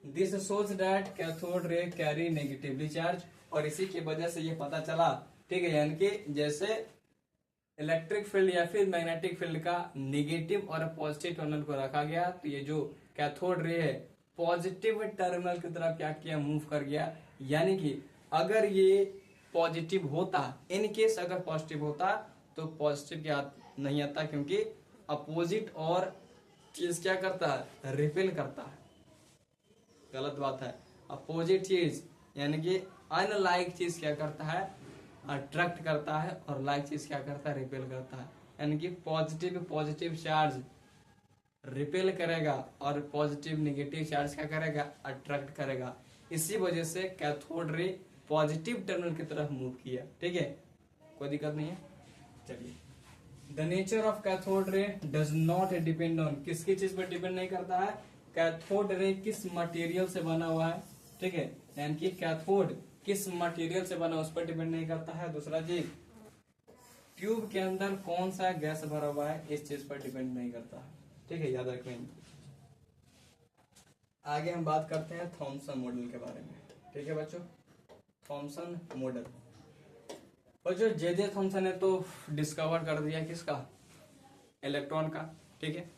This shows that cathode ray carry negatively charge, और इसी की वजह से ये पता चला, ठीक है, यानी कि जैसे इलेक्ट्रिक फील्ड या फिर मैग्नेटिक फील्ड का निगेटिव और पॉजिटिव टर्मिनल को रखा गया, तो ये जो कैथोड रे है पॉजिटिव टर्मिनल की तरफ क्या किया, मूव कर गया। यानी कि अगर ये पॉजिटिव होता, इन केस अगर पॉजिटिव होता तो पॉजिटिव क्या नहीं आता, क्योंकि अपोजिट और चीज क्या करता है, रिपेल करता है, गलत बात है। अपोजिट चीज यानी कि अनलाइक चीज क्या करता है, अट्रैक्ट करता है, और लाइक चीज क्या करता है, रिपेल करता है। यानी कि पॉजिटिव चार्ज रिपेल करेगा और पॉजिटिव नेगेटिव चार्ज क्या करेगा, अट्रैक्ट करेगा। इसी वजह से कैथोड रे पॉजिटिव टर्मिनल की तरफ मूव किया, ठीक है, कोई दिक्कत नहीं है। चलिए, the nature of cathode ray does not depend on, किसकी चीज पर डिपेंड नहीं करता है, कैथोड रे किस मटेरियल से बना हुआ है, ठीक है, यानी कि कैथोड किस मटेरियल से बना उस पर डिपेंड नहीं करता है। दूसरा चीज, ट्यूब के अंदर कौन सा गैस भरा हुआ है इस चीज पर डिपेंड नहीं करता है, ठीक है, याद रखें। आगे हम बात करते हैं थॉमसन मॉडल के बारे में, ठीक है बच्चों। थॉमसन मॉडल, बच्चों जे थॉमसन ने तो डिस्कवर कर दिया किसका, इलेक्ट्रॉन का, ठीक है।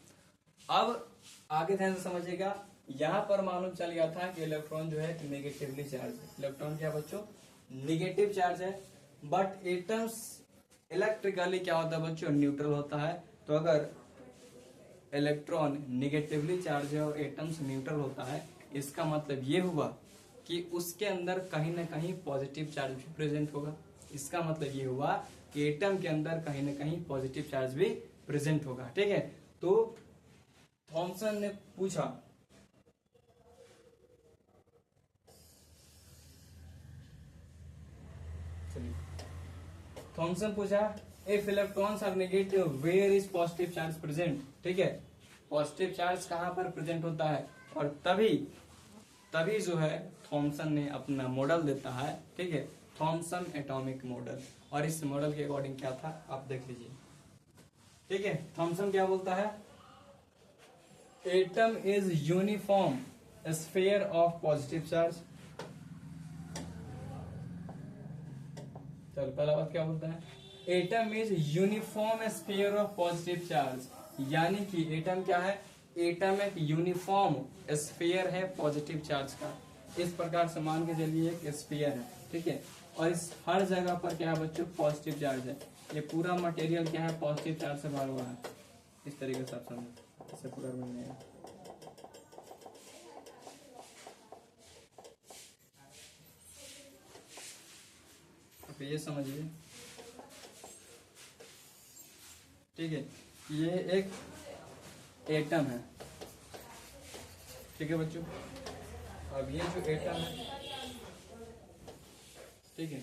अब आगे ध्यान से समझिएगा, यहाँ पर मालूम चल गया था कि इलेक्ट्रॉन जो है नेगेटिवली चार्ज है। इलेक्ट्रॉन क्या बच्चों, नेगेटिव चार्ज है, बट एटम्स इलेक्ट्रिकली क्या होता है बच्चों, न्यूट्रल होता है। तो अगर इलेक्ट्रॉन नेगेटिवली चार्ज है और एटम्स न्यूट्रल होता है, इसका मतलब ये हुआ कि उसके अंदर कहीं ना कहीं पॉजिटिव चार्ज भी प्रेजेंट होगा। इसका मतलब ये हुआ कि एटम के अंदर कहीं ना कहीं पॉजिटिव चार्ज भी प्रेजेंट होगा, ठीक है। तो थॉमसन ने पूछा, थॉमसन पूछा if electrons are negative where is positive charge present, ठीक है, पॉजिटिव चार्ज कहां पर प्रेजेंट होता है। और तभी जो है थॉमसन ने अपना मॉडल देता है, ठीक है, थॉमसन एटॉमिक मॉडल। और इस मॉडल के अकॉर्डिंग क्या था आप देख लीजिए, ठीक है। थॉमसन क्या बोलता है, atom is uniform sphere of positive charge. चलो पहला बात क्या बोलता है, atom is uniform sphere of positive charge, यानी कि एटम क्या है, एटम एक यूनिफॉर्म स्फीयर है पॉजिटिव चार्ज का। इस प्रकार से मान के चलिए एक स्फीयर है, ठीक है, और इस हर जगह पर क्या है बच्चों, पॉजिटिव चार्ज है। ये पूरा मटेरियल क्या है, पॉजिटिव चार्ज से भरा हुआ है। इस तरीके से आप समझो, इससे पूरा बन जाएगा। तो ये समझिए, ठीक है, ये एक एटम है, ठीक है बच्चों। अब ये जो एटम है, ठीक है,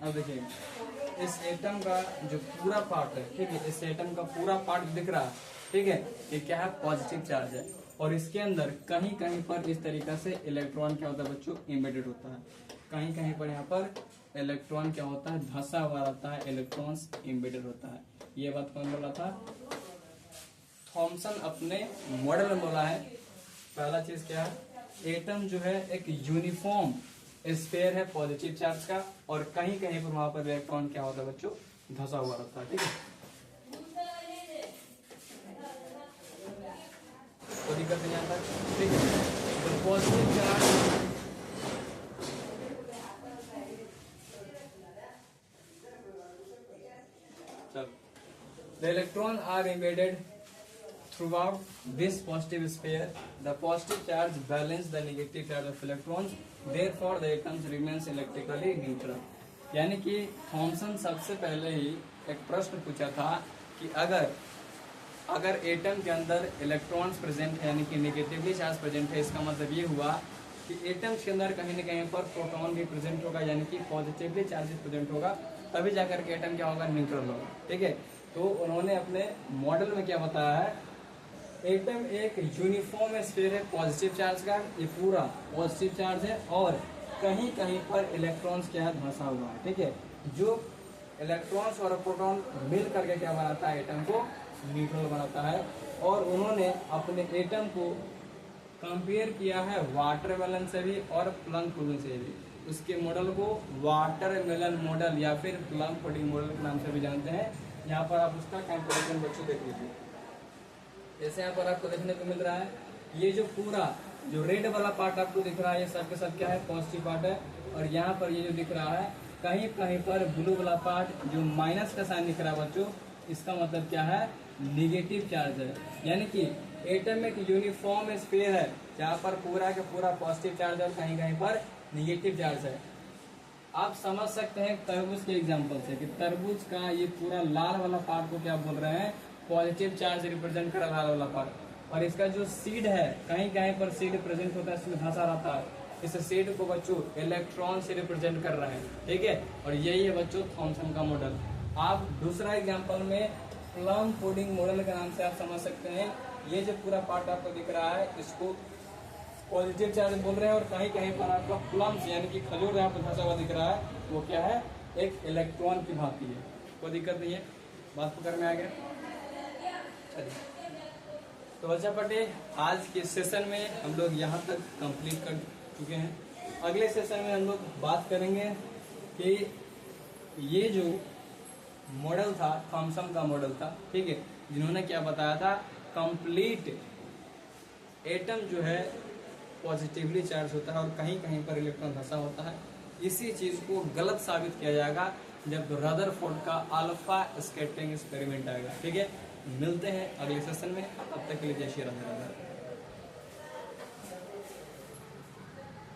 अब देखिए इस एटम का जो पूरा पार्ट है, ठीक है, इस एटम का पूरा पार्ट दिख रहा है, ठीक है, ये क्या है, पॉजिटिव चार्ज है। और इसके अंदर कहीं कहीं पर इस तरीका से इलेक्ट्रॉन क्या होता है बच्चों, एम्बेडेड होता है। कहीं कहीं पर यहाँ पर इलेक्ट्रॉन क्या होता है, धंसा हुआ रहता है, इलेक्ट्रॉन्स एम्बेडेड होता है। ये बात कौन बोला था, थॉमसन अपने मॉडल में बोला है। पहला चीज क्या है, एटम जो है एक यूनिफॉर्म स्फीयर है पॉजिटिव चार्ज का, और कहीं कहीं पर वहां पर इलेक्ट्रॉन क्या होता है बच्चों, धंसा हुआ रहता है। ठीक है, कोई दिक्कत नहीं आता। ठीक है, तो positive charge the electron are embedded throughout this positive sphere. The positive charge balance the negative charge of electrons, therefore the atoms remains electrically neutral. यानी कि थॉमसन सबसे पहले ही एक प्रश्न पूछा था कि अगर एटम के अंदर इलेक्ट्रॉन्स प्रेजेंट है, यानी कि नेगेटिवली चार्ज प्रेजेंट है, इसका मतलब ये हुआ कि एटम्स के अंदर कहीं न कहीं पर प्रोटॉन भी प्रेजेंट होगा, यानी कि पॉजिटिवली चार्ज प्रेजेंट होगा, तभी जाकर के एटम क्या होगा, न्यूट्रल होगा। ठीक है, तो उन्होंने अपने मॉडल में क्या बताया है, एटम एक यूनिफॉर्म स्फीयर है पॉजिटिव चार्ज का, ये पूरा पॉजिटिव चार्ज है, और कहीं कहीं पर इलेक्ट्रॉन्स क्या है, धंसा हुआ है। ठीक है, जो इलेक्ट्रॉन्स और प्रोटॉन मिल करके क्या बनाता है, एटम को न्यूट्रल बनाता है। और उन्होंने अपने एटम को कंपेयर किया है वाटरमेलन से भी और प्लम पुडिंग से भी। उसके मॉडल को वाटरमेलन मॉडल या फिर प्लम पुडिंग मॉडल के नाम से भी जानते हैं। यहाँ पर आप उसका कंपैरिजन बच्चों देख लीजिए। जैसे यहाँ पर आपको देखने को मिल रहा है, ये जो पूरा जो रेड वाला पार्ट आपको दिख रहा है, ये सब के सब क्या है, पॉजिटिव पार्ट है। और यहाँ पर ये जो दिख रहा है, कहीं कहीं पर ब्लू वाला पार्ट जो माइनस का साइन दिख रहा है बच्चों, इसका मतलब क्या है, निगेटिव चार्ज है। यानी कि एटम एक यूनिफॉर्म स्फीयर है जहाँ पर पूरा का पूरा पॉजिटिव चार्ज है और कहीं कहीं पर निगेटिव चार्ज है। आप समझ सकते हैं तरबूज के एग्जांपल से कि तरबूज का ये पूरा लाल वाला पार्ट को क्या बोल रहे हैं, पॉजिटिव चार्ज रिप्रेजेंट कर रहा है, लाल वाला पार्ट। और इसका जो सीड है, कहीं कहीं पर सीड प्रेजेंट होता है, इसमें धंसा रहता है, इस सीड को बच्चों इलेक्ट्रॉन से रिप्रेजेंट कर रहा है। ठीक है, और यही है बच्चों थॉमसन का मॉडल। आप दूसरा एग्जाम्पल में प्लम पुडिंग मॉडल के नाम से आप समझ सकते हैं, ये जो पूरा पार्ट आपको दिख रहा है, इसको पॉजिटिव चार्ज बोल रहे हैं, और कहीं कहीं पर आपका प्लम्स यानी कि खजूर यहाँ पर धंसा हुआ दिख रहा है, वो क्या है, एक इलेक्ट्रॉन की भांति है। कोई दिक्कत नहीं है, बात पकड़ में आ गया। चलिए, तो बच्चा पटे आज के सेशन में हम लोग यहाँ तक कंप्लीट कर चुके हैं। अगले सेशन में हम लोग बात करेंगे कि ये जो मॉडल था, थॉमसन का मॉडल था, ठीक है, जिन्होंने क्या बताया था, कंप्लीट एटम जो है पॉजिटिवली चार्ज होता है और कहीं कहीं पर इलेक्ट्रॉन धंसा होता है। इसी चीज को गलत साबित किया जाएगा जब रदरफोर्ड का अल्फा स्कैटरिंग एक्सपेरिमेंट आएगा। ठीक है, मिलते हैं अगले सेशन में, तब तक के लिए जय श्री राम।